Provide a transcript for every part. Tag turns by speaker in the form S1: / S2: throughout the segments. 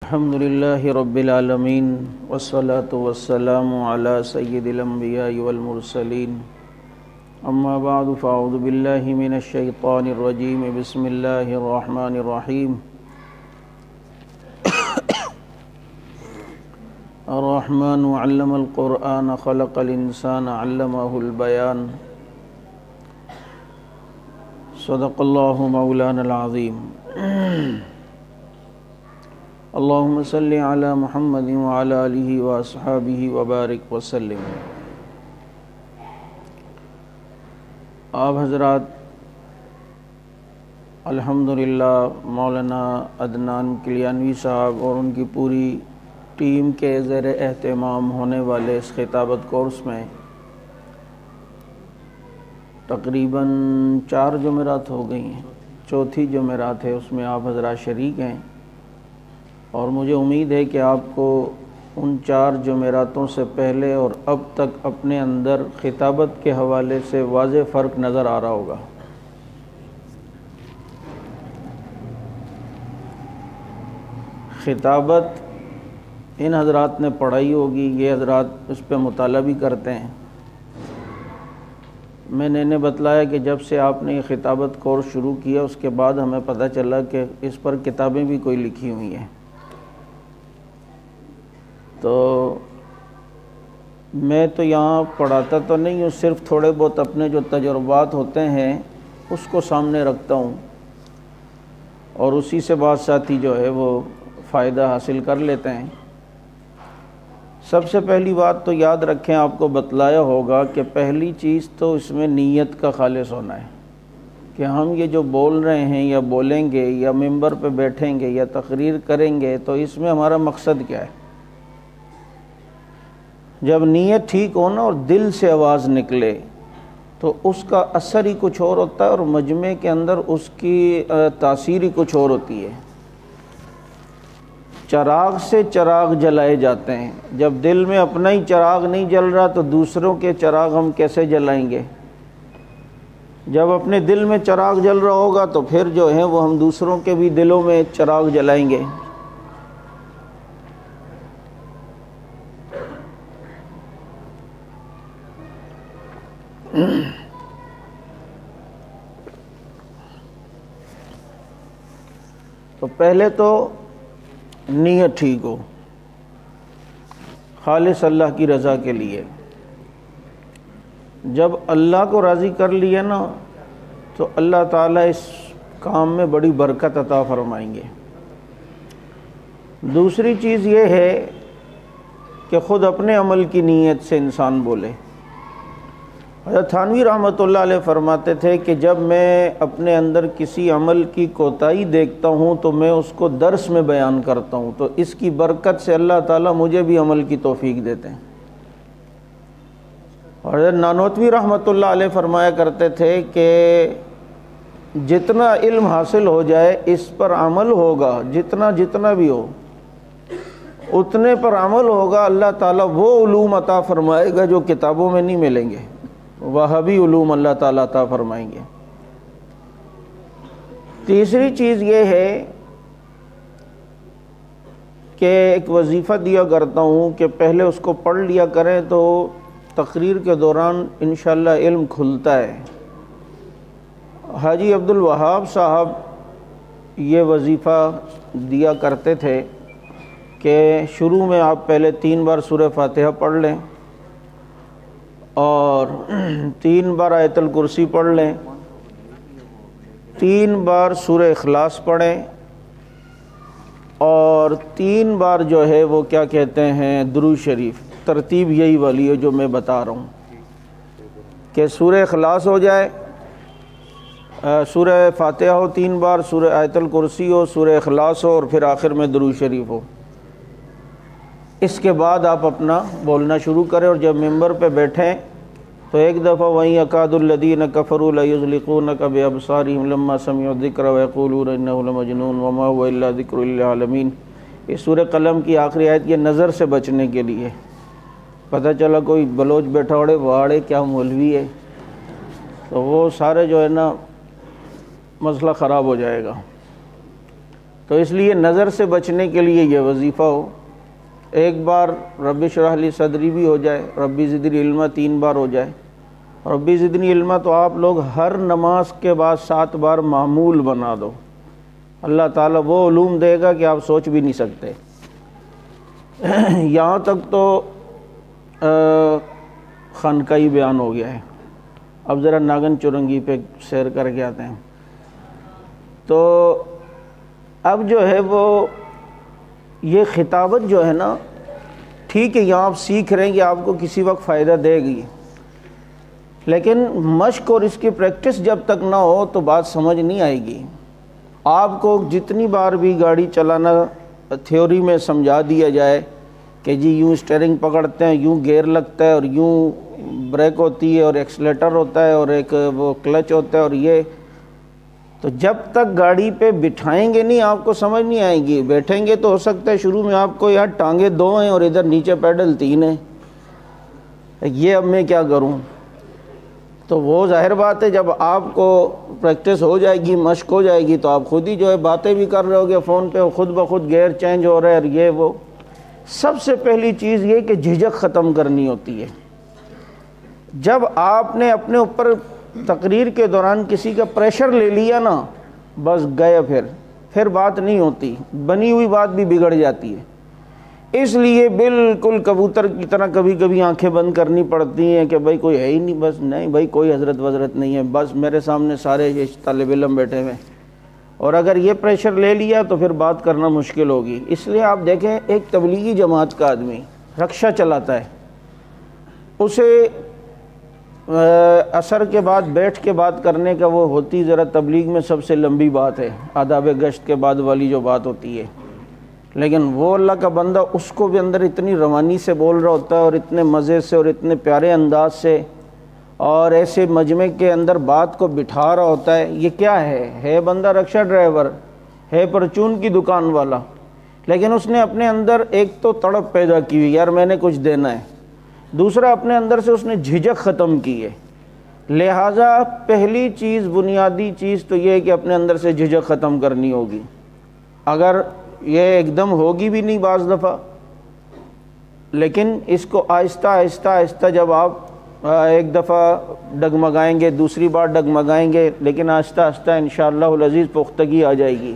S1: الحمد لله رب العالمين والصلاة والسلام على سيد الأنبياء والمرسلين أما بعد فأعوذ بالله من الشيطان الرجيم بسم الله الرحمن الرحيم الرحمن علم القرآن خلق الإنسان علمه البيان صدق الله مولانا العظيم اللهم صل على محمد وعلى آله وأصحابه وبارك وسلم۔ آپ حضرات الحمدللہ مولانا عدنان کلیانوی صاحب اور ان کی پوری ٹیم کے زیر اہتمام ہونے والے اس خطابت کورس میں تقریباً 4 جمعرات ہو گئی ہیں، چوتھی جمعرات ہے، اس میں آپ حضرات شریک ہیں، اور مجھے امید ہے کہ آپ کو ان 4 جمعراتوں سے پہلے اور اب تک اپنے اندر خطابت کے حوالے سے واضح فرق نظر آ رہا ہوگا۔ خطابت ان حضرات نے پڑھائی ہوگی، یہ حضرات اس پہ مطالعہ بھی کرتے ہیں۔ میں نے انہیں بتلایا کہ جب سے آپ نے یہ خطابت کورس شروع کیا اس کے بعد ہمیں پتہ چلا کہ اس پر کتابیں بھی کوئی لکھی ہوئی ہیں، تو میں تو یہاں پڑھاتا تو نہیں ہوں، صرف تھوڑے بہت اپنے جو تجربات ہوتے ہیں اس کو سامنے رکھتا ہوں، اور اسی سے بعض ساتھی جو ہے وہ فائدہ حاصل کر لیتے ہیں۔ سب سے پہلی بات تو یاد رکھیں، آپ کو بتلایا ہوگا کہ پہلی چیز تو اس میں نیت کا خالص ہونا ہے کہ ہم یہ جو بول رہے ہیں یا بولیں گے یا ممبر پہ بیٹھیں گے یا تقریر کریں گے تو اس میں ہمارا مقصد کیا ہے۔ جب نیت ٹھیک ہونا اور دل سے آواز نکلے تو اس کا اثر ہی کچھ اور ہوتا ہے اور مجمع کے اندر اس کی تاثیر ہی کچھ اور ہوتی ہے۔ چراغ سے چراغ جلائے جاتے ہیں، جب دل میں اپنا ہی چراغ نہیں جل رہا تو دوسروں کے چراغ ہم کیسے جلائیں گے؟ جب اپنے دل میں چراغ جل رہا ہوگا تو پھر جو ہے وہ ہم دوسروں کے بھی دلوں میں چراغ جلائیں گے۔ تو پہلے تو نیت ٹھیک ہو، خالص اللہ کی رضا کے لیے۔ جب اللہ کو راضی کر لیا نا تو اللہ تعالیٰ اس کام میں بڑی برکت عطا فرمائیں گے۔ دوسری چیز یہ ہے کہ خود اپنے عمل کی نیت سے انسان بولے۔ حضرت تھانوی رحمۃ اللہ علیہ فرماتے تھے کہ جب میں اپنے اندر کسی عمل کی کوتاہی دیکھتا ہوں تو میں اس کو درس میں بیان کرتا ہوں، تو اس کی برکت سے اللہ تعالیٰ مجھے بھی عمل کی توفیق دیتے ہیں۔ اور حضرت نانوتوی رحمۃ اللہ علیہ فرمایا کرتے تھے کہ جتنا علم حاصل ہو جائے اس پر عمل ہوگا، جتنا بھی ہو اتنے پر عمل ہوگا، اللہ تعالیٰ وہ علوم عطا فرمائے گا جو کتابوں میں نہیں ملیں گے، وہابی علوم اللہ تعالیٰ عطا فرمائیں گے۔ تیسری چیز یہ ہے کہ ایک وظیفہ دیا کرتا ہوں کہ پہلے اس کو پڑھ لیا کریں تو تقریر کے دوران انشاءاللہ علم کھلتا ہے۔ حاجی عبدالوہاب صاحب یہ وظیفہ دیا کرتے تھے کہ شروع میں آپ پہلے 3 بار سورہ فاتحہ پڑھ لیں اور 3 بار آیت الکرسی پڑھ لیں، 3 بار سورہ اخلاص پڑھیں، اور 3 بار جو ہے وہ کیا کہتے ہیں درود شریف۔ ترتیب یہی والی ہے جو میں بتا رہا ہوں کہ سورہ اخلاص ہو جائے، سورہ فاتحہ ہو 3 بار، سورہ آیت الکرسی ہو، سورہ اخلاص ہو، اور پھر آخر میں درود شریف ہو۔ اس کے بعد آپ اپنا بولنا شروع کریں، اور جب ممبر پہ بیٹھیں تو ایک دفعہ وَإِن يَكَادُ الَّذِينَ كَفَرُوا لَيُزْلِقُونَكَ بِأَبْصَارِهِمْ لَمَّا سَمِعُوا الذِّكْرَ وَيَقُولُونَ إِنَّهُ لَمَجْنُونٌ وَمَا هُوَ إِلَّا ذِكْرٌ لِّلْعَالَمِينَ۔ یہ سورہ قلم کی آخری آیت یہ نظر سے بچنے کے لیے۔ پتہ چلا کوئی بلوچ بیٹھا اڑے واڑے کیا مولوی ہے تو وہ سارے جو ہے نا مسئلہ خراب ہو جائے گا۔ تو اس لیے نظر سے بچنے کے لیے یہ وظیفہ ہو، ایک بار رب اشرح لی صدری بھی ہو جائے، ربی زدنی علما 3 بار ہو جائے۔ ربی زدنی علما تو آپ لوگ ہر نماز کے بعد 7 بار معمول بنا دو، اللہ تعالیٰ وہ علوم دے گا کہ آپ سوچ بھی نہیں سکتے۔ یہاں تک تو خانقاہی بیان ہو گیا ہے، اب ذرا ناگن چرنگی پہ سیر کر کے آتے ہیں۔ تو اب جو ہے وہ یہ خطابت جو ہے نا، ٹھیک ہے یہاں آپ سیکھ رہے ہیں کہ آپ کو کسی وقت فائدہ دے گی، لیکن مشق اور اس کی پریکٹس جب تک نہ ہو تو بات سمجھ نہیں آئے گی۔ آپ کو جتنی بار بھی گاڑی چلانا تھیوری میں سمجھا دیا جائے کہ جی یوں اسٹیئرنگ پکڑتے ہیں، یوں گیئر لگتا ہے، اور یوں بریک ہوتی ہے، اور ایکسیلیٹر ہوتا ہے، اور ایک وہ کلچ ہوتا ہے، اور یہ، تو جب تک گاڑی پہ بٹھائیں گے نہیں آپ کو سمجھ نہیں آئے گی۔ بیٹھیں گے تو ہو سکتا ہے شروع میں آپ کو یار ٹانگیں 2 ہیں اور ادھر نیچے پیڈل 3 ہیں، یہ اب میں کیا کروں؟ تو وہ ظاہر بات ہے جب آپ کو پریکٹس ہو جائے گی، مشق ہو جائے گی، تو آپ خود ہی جو ہے باتیں بھی کر رہے ہوگے فون پہ، خود بخود گیئر چینج ہو رہا ہے، اور یہ وہ۔ سب سے پہلی چیز یہ کہ جھجک ختم کرنی ہوتی ہے۔ جب آپ نے اپنے اوپر تقریر کے دوران کسی کا پریشر لے لیا نا، بس گئے، پھر بات نہیں ہوتی، بنی ہوئی بات بھی بگڑ جاتی ہے۔ اس لیے بالکل کبوتر کی طرح کبھی کبھی آنکھیں بند کرنی پڑتی ہیں کہ بھائی کوئی ہے ہی نہیں، بس نہیں بھائی کوئی حضرت وضرت نہیں ہے، بس میرے سامنے سارے یہ طالب علم بیٹھے ہوئے، اور اگر یہ پریشر لے لیا تو پھر بات کرنا مشکل ہوگی۔ اس لیے آپ دیکھیں ایک تبلیغی جماعت کا آدمی رکشہ چلاتا ہے، اسے عصر کے بعد بیٹھ کے بات کرنے کا وہ ہوتی ذرا تبلیغ میں سب سے لمبی بات ہے، آداب گشت کے بعد والی جو بات ہوتی ہے، لیکن وہ اللہ کا بندہ اس کو بھی اندر اتنی روانی سے بول رہا ہوتا ہے، اور اتنے مزے سے اور اتنے پیارے انداز سے، اور ایسے مجمع کے اندر بات کو بٹھا رہا ہوتا ہے۔ یہ کیا ہے بندہ رکشہ ڈرائیور ہے، پرچون کی دکان والا، لیکن اس نے اپنے اندر ایک تو تڑپ پیدا کی ہوئی، یار میں نے کچھ دینا ہے، دوسرا اپنے اندر سے اس نے جھجک ختم کی ہے۔ لہٰذا پہلی چیز، بنیادی چیز تو یہ ہے کہ اپنے اندر سے جھجک ختم کرنی ہوگی۔ اگر یہ ایک دم ہوگی بھی نہیں بعض دفعہ، لیکن اس کو آہستہ آہستہ آہستہ جب آپ ایک دفعہ ڈگمگائیں گے، دوسری بار ڈگمگائیں گے، لیکن آہستہ آہستہ انشاءاللہ العزیز پختگی آ جائے گی۔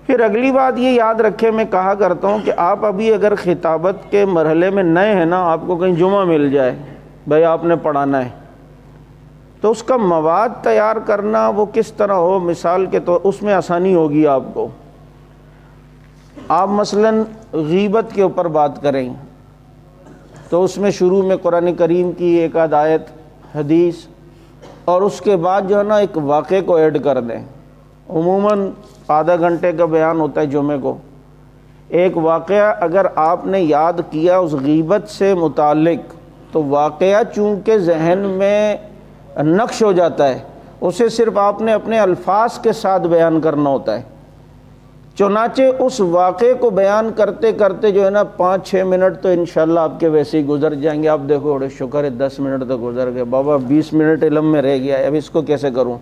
S1: پھر اگلی بات یہ یاد رکھیں، میں کہا کرتا ہوں کہ آپ ابھی اگر خطابت کے مرحلے میں نئے ہیں نا، آپ کو کہیں جمعہ مل جائے بھائی آپ نے پڑھانا ہے، تو اس کا مواد تیار کرنا وہ کس طرح ہو، مثال کے طور اس میں آسانی ہوگی آپ کو۔ آپ مثلاً غیبت کے اوپر بات کریں تو اس میں شروع میں قرآن کریم کی ایک آدھ آیت، حدیث، اور اس کے بعد جو ہے نا ایک واقعے کو ایڈ کر دیں۔ عموماً آدھا گھنٹے کا بیان ہوتا ہے جمعے کو، ایک واقعہ اگر آپ نے یاد کیا اس غیبت سے متعلق، تو واقعہ چونکہ ذہن میں نقش ہو جاتا ہے، اسے صرف آپ نے اپنے الفاظ کے ساتھ بیان کرنا ہوتا ہے۔ چنانچہ اس واقعے کو بیان کرتے کرتے جو ہے نا 5-6 منٹ تو انشاءاللہ آپ کے ویسے ہی گزر جائیں گے۔ آپ دیکھو بڑے شکر ہے 10 منٹ تو گزر گئے، بابا 20 منٹ علم میں رہ گیا ہے، اب اس کو کیسے کروں؟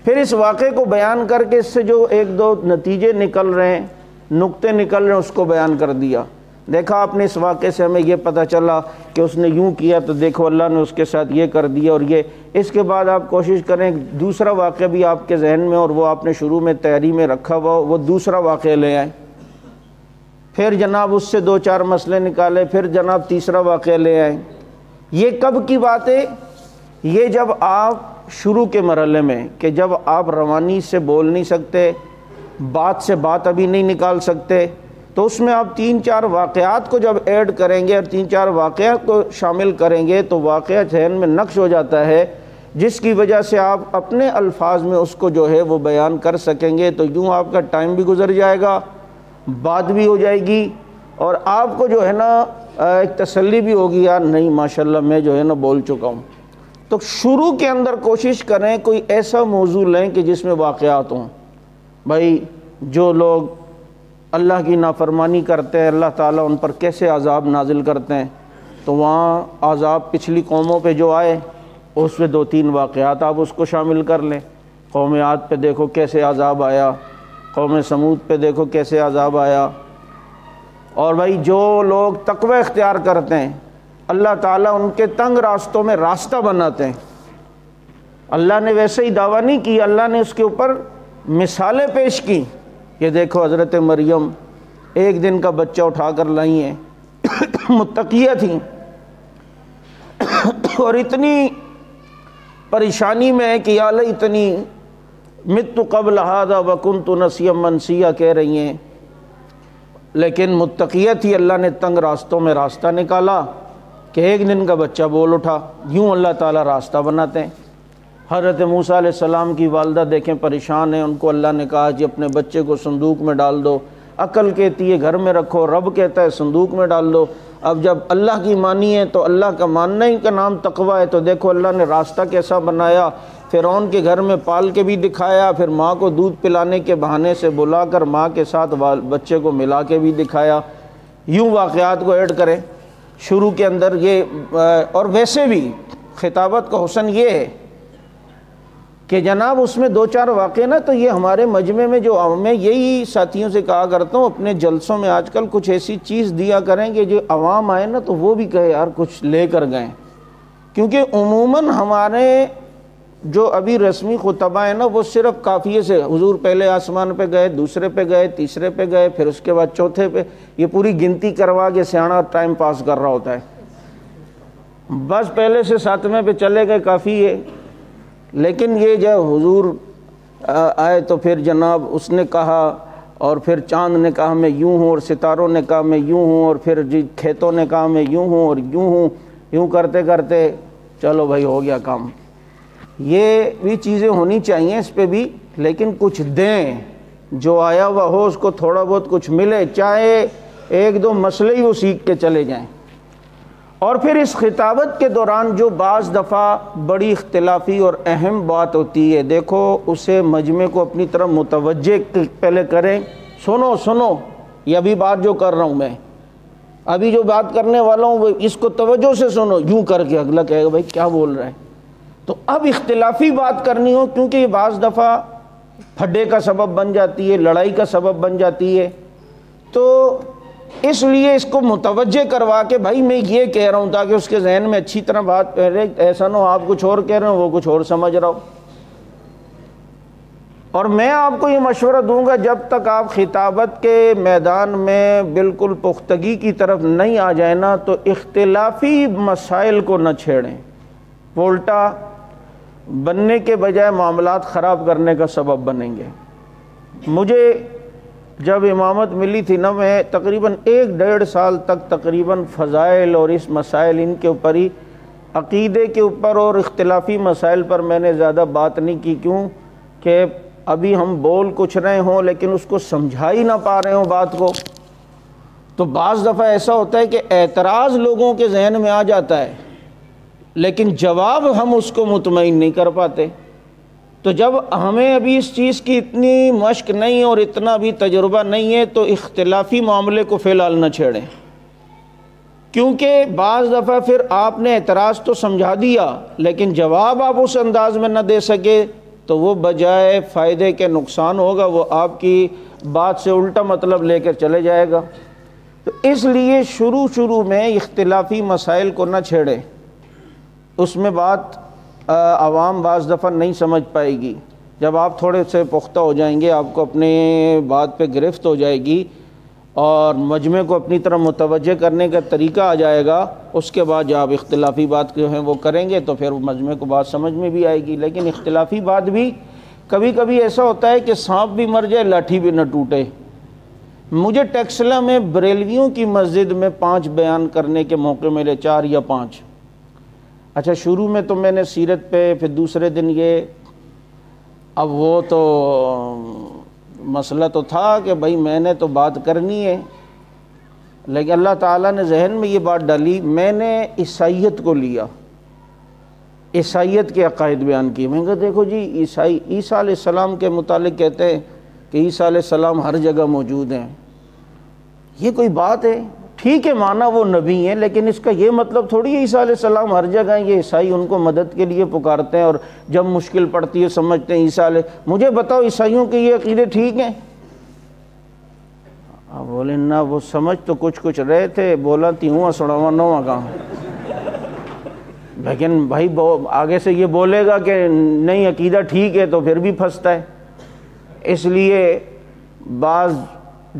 S1: پھر اس واقعے کو بیان کر کے اس سے جو 1-2 نتیجے نکل رہے ہیں، نقطے نکل رہے ہیں، اس کو بیان کر دیا۔ دیکھا آپ نے اس واقعے سے ہمیں یہ پتہ چلا کہ اس نے یوں کیا، تو دیکھو اللہ نے اس کے ساتھ یہ کر دیا، اور یہ۔ اس کے بعد آپ کوشش کریں دوسرا واقعہ بھی آپ کے ذہن میں اور وہ آپ نے شروع میں تیاری میں رکھا ہوا وہ دوسرا واقعہ لے آئیں، پھر جناب اس سے 2-4 مسئلے نکالے، پھر جناب تیسرا واقعہ لے آئیں۔ یہ کب کی بات ہے؟ یہ جب آپ شروع کے مرحلے میں، کہ جب آپ روانی سے بول نہیں سکتے، بات سے بات ابھی نہیں نکال سکتے، تو اس میں آپ 3-4 واقعات کو جب ایڈ کریں گے اور 3-4 واقعات کو شامل کریں گے تو واقعہ ذہن میں نقش ہو جاتا ہے، جس کی وجہ سے آپ اپنے الفاظ میں اس کو جو ہے وہ بیان کر سکیں گے۔ تو یوں آپ کا ٹائم بھی گزر جائے گا، بات بھی ہو جائے گی، اور آپ کو جو ہے نا ایک تسلی بھی ہوگی، یار نہیں ماشاءاللہ میں جو ہے نا بول چکا ہوں۔ تو شروع کے اندر کوشش کریں کوئی ایسا موضوع لیں کہ جس میں واقعات ہوں۔ بھائی جو لوگ اللہ کی نافرمانی کرتے ہیں، اللہ تعالیٰ ان پر کیسے عذاب نازل کرتے ہیں، تو وہاں عذاب پچھلی قوموں پہ جو آئے اس میں 2-3 واقعات آپ اس کو شامل کر لیں۔ قوم عاد پہ دیکھو کیسے عذاب آیا، قوم سمود پہ دیکھو کیسے عذاب آیا۔ اور بھائی جو لوگ تقوی اختیار کرتے ہیں اللہ تعالیٰ ان کے تنگ راستوں میں راستہ بناتے ہیں۔ اللہ نے ویسے ہی دعویٰ نہیں کی، اللہ نے اس کے اوپر مثالیں پیش کی۔ یہ دیکھو حضرت مریم ایک دن کا بچہ اٹھا کر لائی ہیں، متقیہ تھیں، اور اتنی پریشانی میں ہے کہ یا لیتنی مت قبل ھذا وکنت نسیا منسیا کہہ رہی ہیں، لیکن متقیہ تھی، اللہ نے تنگ راستوں میں راستہ نکالا کہ ایک دن کا بچہ بول اٹھا۔ یوں اللہ تعالیٰ راستہ بناتے ہیں۔ حضرت موسیٰ علیہ السلام کی والدہ دیکھیں پریشان ہیں، ان کو اللہ نے کہا کہ اپنے بچے کو صندوق میں ڈال دو، عقل کہتی ہے گھر میں رکھو، رب کہتا ہے صندوق میں ڈال دو۔ اب جب اللہ کی مانی ہے تو اللہ کا ماننا ہی کا نام تقویٰ ہے، تو دیکھو اللہ نے راستہ کیسا بنایا۔ فرعون کے گھر میں پال کے بھی دکھایا، پھر ماں کو دودھ پلانے کے بہانے سے بلا کر ماں کے ساتھ بچے کو ملا کے بھی دکھایا۔ یوں واقعات کو ایڈ کریں شروع کے اندر یہ۔ اور ویسے بھی خطابت کا حسن یہ ہے کہ جناب اس میں دو چار واقعے نا، تو یہ ہمارے مجمع میں جو میں یہی ساتھیوں سے کہا کرتا ہوں، اپنے جلسوں میں آج کل کچھ ایسی چیز دیا کریں کہ جو عوام آئے نا تو وہ بھی کہے یار کچھ لے کر گئے، کیونکہ عموماً ہمارے جو ابھی رسمی خطبہ ہیں نا وہ صرف قافیے سے، حضور پہلے آسمان پہ گئے، دوسرے پہ گئے، تیسرے پہ گئے، پھر اس کے بعد چوتھے پہ، یہ پوری گنتی کروا کے سیاڑا ٹائم پاس کر رہا ہوتا ہے، بس پہلے سے ساتویں پہ چلے گئے کافی ہے۔ لیکن یہ جب حضور آئے تو پھر جناب اس نے کہا، اور پھر چاند نے کہا میں یوں ہوں، اور ستاروں نے کہا میں یوں ہوں، اور پھر جی کھیتوں نے کہا میں یوں ہوں اور یوں ہوں، یوں کرتے کرتے چلو بھائی ہو گیا کام۔ یہ بھی چیزیں ہونی چاہیے اس پہ بھی، لیکن کچھ دیں، جو آیا ہوا ہو اس کو تھوڑا بہت کچھ ملے، چاہے ایک دو مسئلے ہی وہ سیکھ کے چلے جائیں۔ اور پھر اس خطابت کے دوران جو بعض دفعہ بڑی اختلافی اور اہم بات ہوتی ہے، دیکھو اسے مجمع کو اپنی طرف متوجہ پہلے کریں، سنو سنو، یہ ابھی بات جو کر رہا ہوں میں، ابھی جو بات کرنے والا ہوں وہ اس کو توجہ سے سنو، یوں کر کے اگلا کہے گا بھائی کیا بول رہا ہے۔ تو اب اختلافی بات کرنی ہو، کیونکہ یہ بعض دفعہ پھڈے کا سبب بن جاتی ہے، لڑائی کا سبب بن جاتی ہے، تو اس لیے اس کو متوجہ کروا کے بھائی میں یہ کہہ رہا ہوں تاکہ اس کے ذہن میں اچھی طرح بات پہلے، ایسا نہ ہو آپ کچھ اور کہہ رہے ہو وہ کچھ اور سمجھ رہا ہو۔ اور میں آپ کو یہ مشورہ دوں گا جب تک آپ خطابت کے میدان میں بالکل پختگی کی طرف نہیں آ جائیں نا تو اختلافی مسائل کو نہ چھیڑیں، الٹا بننے کے بجائے معاملات خراب کرنے کا سبب بنیں گے۔ مجھے جب امامت ملی تھی نا، میں تقریباً 1.5 سال تک تقریباً فضائل اور اس مسائل ان کے اوپر ہی، عقیدے کے اوپر اور اختلافی مسائل پر میں نے زیادہ بات نہیں کی، کیوں کہ ابھی ہم بول کچھ رہے ہوں لیکن اس کو سمجھا ہی نہ پا رہے ہوں بات کو۔ تو بعض دفعہ ایسا ہوتا ہے کہ اعتراض لوگوں کے ذہن میں آ جاتا ہے لیکن جواب ہم اس کو مطمئن نہیں کر پاتے۔ تو جب ہمیں ابھی اس چیز کی اتنی مشق نہیں اور اتنا بھی تجربہ نہیں ہے تو اختلافی معاملے کو فی الحال نہ چھیڑیں، کیونکہ بعض دفعہ پھر آپ نے اعتراض تو سمجھا دیا لیکن جواب آپ اس انداز میں نہ دے سکے تو وہ بجائے فائدے کے نقصان ہوگا، وہ آپ کی بات سے الٹا مطلب لے کر چلے جائے گا۔ تو اس لیے شروع میں اختلافی مسائل کو نہ چھیڑیں، اس میں بات عوام بعض دفعہ نہیں سمجھ پائے گی۔ جب آپ تھوڑے سے پختہ ہو جائیں گے، آپ کو اپنے بات پہ گرفت ہو جائے گی اور مجمع کو اپنی طرف متوجہ کرنے کا طریقہ آ جائے گا، اس کے بعد جب آپ اختلافی بات جو ہے وہ کریں گے تو پھر مجمع کو بات سمجھ میں بھی آئے گی۔ لیکن اختلافی بات بھی کبھی کبھی ایسا ہوتا ہے کہ سانپ بھی مر جائے لاٹھی بھی نہ ٹوٹے۔ مجھے ٹیکسلا میں بریلویوں کی مسجد میں 5 بیان کرنے کے موقع ملے، 4 یا 5۔ اچھا شروع میں تو میں نے سیرت پہ، پھر دوسرے دن یہ، اب وہ تو مسئلہ تو تھا کہ بھائی میں نے تو بات کرنی ہے، لیکن اللہ تعالیٰ نے ذہن میں یہ بات ڈالی، میں نے عیسائیت کو لیا، عیسائیت کے عقائد بیان کیے۔ میں نے کہا دیکھو جی عیسیٰ علیہ السلام کے متعلق کہتے ہیں کہ عیسیٰ علیہ السلام ہر جگہ موجود ہیں، یہ کوئی بات ہے؟ ٹھیک ہے مانا وہ نبی ہیں، لیکن اس کا یہ مطلب تھوڑی ہے عیسیٰ علیہ السلام ہر جگہ ہیں۔ یہ عیسائی ان کو مدد کے لیے پکارتے ہیں اور جب مشکل پڑتی ہے سمجھتے ہیں عیسیٰ علیہ۔ مجھے بتاؤ عیسائیوں کے یہ عقیدے ٹھیک ہیں؟ اب بولے نہ وہ سمجھ تو کچھ رہے تھے، بولا تی ہوں سڑاوا نو کہاں، لیکن بھائی آگے سے یہ بولے گا کہ نہیں عقیدہ ٹھیک ہے تو پھر بھی پھنستا ہے۔ اس لیے بعض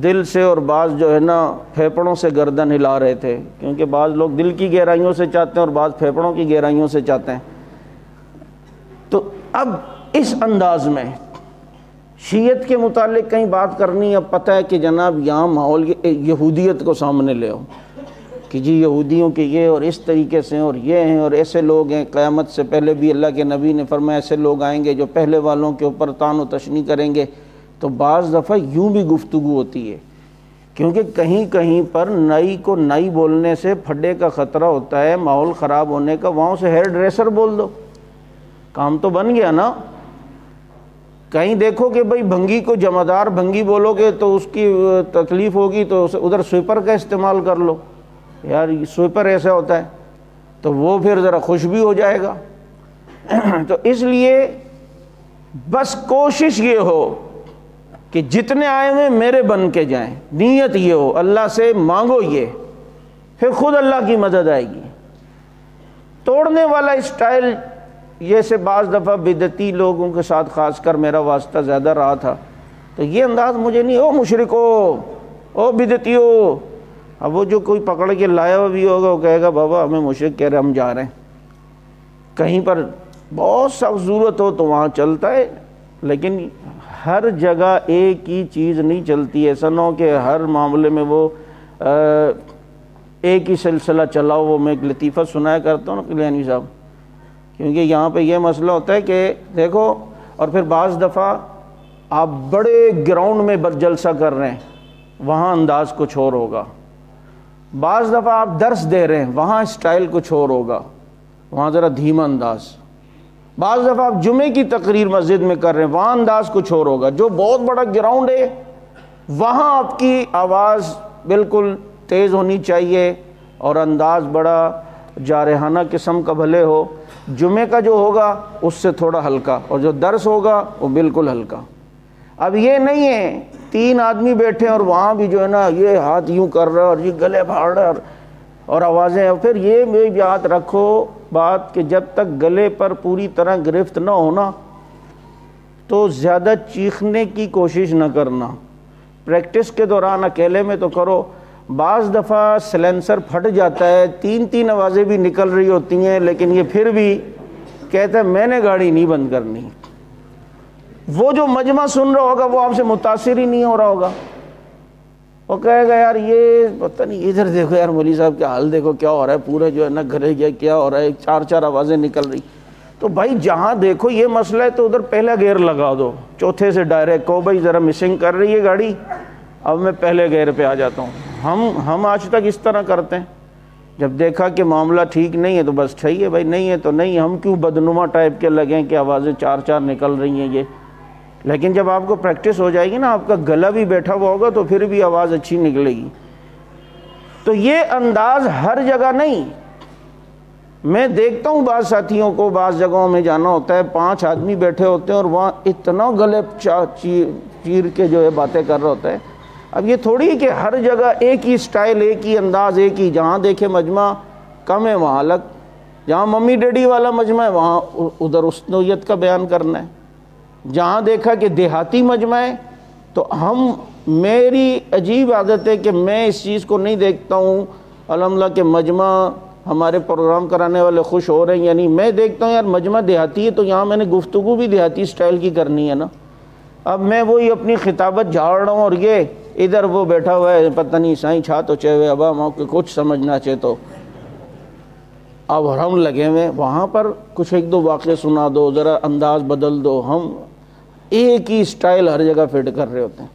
S1: دل سے اور بعض جو ہے نا پھیپڑوں سے گردن ہلا رہے تھے، کیونکہ بعض لوگ دل کی گہرائیوں سے چاہتے ہیں اور بعض پھیپڑوں کی گہرائیوں سے چاہتے ہیں۔ تو اب اس انداز میں شیعت کے متعلق کہیں بات کرنی، اب پتہ ہے کہ جناب یہاں ماحول یہودیت کو سامنے لے آؤ کہ جی یہودیوں کے یہ اور اس طریقے سے اور یہ ہیں اور ایسے لوگ ہیں، قیامت سے پہلے بھی اللہ کے نبی نے فرمایا ایسے لوگ آئیں گے جو پہلے والوں کے اوپر طعن و تشنیع کریں گے۔ تو بعض دفعہ یوں بھی گفتگو ہوتی ہے، کیونکہ کہیں کہیں پر نائی کو نائی بولنے سے پھڈے کا خطرہ ہوتا ہے، ماحول خراب ہونے کا، وہاں سے ہیئر ڈریسر بول دو، کام تو بن گیا نا۔ کہیں دیکھو کہ بھئی بھنگی کو جمعدار بھنگی بولو گے تو اس کی تکلیف ہوگی تو ادھر سویپر کا استعمال کر لو، یار سویپر ایسا ہوتا ہے تو وہ پھر ذرا خوش بھی ہو جائے گا۔ تو اس لیے بس کوشش یہ ہو کہ جتنے آئے ہوئے میرے بن کے جائیں، نیت یہ ہو، اللہ سے مانگو یہ، پھر خود اللہ کی مدد آئے گی۔ توڑنے والا اسٹائل یہ سے بعض دفعہ بدعتی لوگوں کے ساتھ خاص کر میرا واسطہ زیادہ رہا تھا، تو یہ انداز مجھے نہیں، او مشرکو، او بدعتیو۔ اب وہ جو کوئی پکڑ کے لایا ہوا بھی ہوگا وہ کہے گا بابا ہمیں مشرک کہہ رہے ہم جا رہے ہیں۔ کہیں پر بہت سخت ضرورت ہو تو وہاں چلتا ہے، لیکن ہر جگہ ایک ہی چیز نہیں چلتی۔ ایسا نہ ہو کہ ہر معاملے میں وہ ایک ہی سلسلہ چلاؤ۔ وہ میں ایک لطیفہ سنایا کرتا ہوں نا کلیانی صاحب، کیونکہ یہاں پہ یہ مسئلہ ہوتا ہے کہ دیکھو، اور پھر بعض دفعہ آپ بڑے گراؤنڈ میں جلسہ کر رہے ہیں، وہاں انداز کچھ اور ہوگا۔ بعض دفعہ آپ درس دے رہے ہیں، وہاں اسٹائل کچھ اور ہوگا، وہاں ذرا دھیما انداز۔ بعض دفعہ آپ جمعے کی تقریر مسجد میں کر رہے ہیں، وہاں انداز کچھ اور ہوگا۔ جو بہت بڑا گراؤنڈ ہے وہاں آپ کی آواز بالکل تیز ہونی چاہیے اور انداز بڑا جارحانہ قسم کا بھلے ہو۔ جمعے کا جو ہوگا اس سے تھوڑا ہلکا، اور جو درس ہوگا وہ بالکل ہلکا۔ اب یہ نہیں ہے 3 آدمی بیٹھے اور وہاں بھی جو ہے نا یہ ہاتھ یوں کر رہا ہے اور یہ گلے پھاڑ رہا ہے اور آوازیں۔ پھر یہ بھی یاد رکھو بات کہ جب تک گلے پر پوری طرح گرفت نہ ہونا تو زیادہ چیخنے کی کوشش نہ کرنا۔ پریکٹس کے دوران اکیلے میں تو کرو، بعض دفعہ سلنسر پھٹ جاتا ہے، 3 آوازیں بھی نکل رہی ہوتی ہیں، لیکن یہ پھر بھی کہتا ہے میں نے گاڑی نہیں بند کرنی۔ وہ جو مجمع سن رہا ہوگا وہ آپ سے متاثر ہی نہیں ہو رہا ہوگا، وہ کہے گا یار یہ پتہ نہیں، ادھر دیکھو یار مولوی صاحب کیا حال، دیکھو کیا ہو رہا ہے، پورے جو ہے نا گھرے گیا کیا ہو رہا ہے، 4 آوازیں نکل رہی۔ تو بھائی جہاں دیکھو یہ مسئلہ ہے تو ادھر پہلا گیئر لگا دو، چوتھے سے ڈائریکٹ کہو بھائی ذرا مسنگ کر رہی ہے گاڑی، اب میں پہلے گیئر پہ آ جاتا ہوں۔ ہم آج تک اس طرح کرتے ہیں، جب دیکھا کہ معاملہ ٹھیک نہیں ہے تو بس ٹھیک ہے بھائی، نہیں ہے تو نہیں، ہم کیوں بدنما ٹائپ کے لگیں کہ آوازیں 4 نکل رہی ہیں یہ۔ لیکن جب آپ کو پریکٹس ہو جائے گی نا، آپ کا گلا بھی بیٹھا ہوا ہوگا تو پھر بھی آواز اچھی نکلے گی۔ تو یہ انداز ہر جگہ نہیں۔ میں دیکھتا ہوں بعض ساتھیوں کو بعض جگہوں میں جانا ہوتا ہے، 5 آدمی بیٹھے ہوتے ہیں اور وہاں اتنا گلے چیر کے جو ہے باتیں کر رہا ہوتا ہے۔ اب یہ تھوڑی کہ ہر جگہ ایک ہی سٹائل، ایک ہی انداز، ایک ہی، جہاں دیکھے مجمع کم ہے وہاں الگ، جہاں ممی ڈیڈی والا مجمع ہے وہاں ادھر اس نوعیت کا بیان کرنا ہے، جہاں دیکھا کہ دیہاتی مجمع ہے تو میری عجیب عادت ہے کہ میں اس چیز کو نہیں دیکھتا ہوں الحمدللہ کہ مجمع ہمارے پروگرام کرانے والے خوش ہو رہے ہیں، یعنی میں دیکھتا ہوں یار مجمع دیہاتی ہے تو یہاں میں نے گفتگو بھی دیہاتی سٹائل کی کرنی ہے نا۔ اب میں وہی اپنی خطابت جھاڑ رہا ہوں اور یہ ادھر وہ بیٹھا ہوا ہے پتہ نہیں سائیں چھا تو چاہے ابا ماں کو کچھ سمجھنا چاہے تو اب ہم لگے ہوئے وہاں پر کچھ 1-2 واقعے سنا دو، ذرا انداز بدل دو۔ ہم ایک ہی سٹائل ہر جگہ فٹ کر رہے ہوتے ہیں۔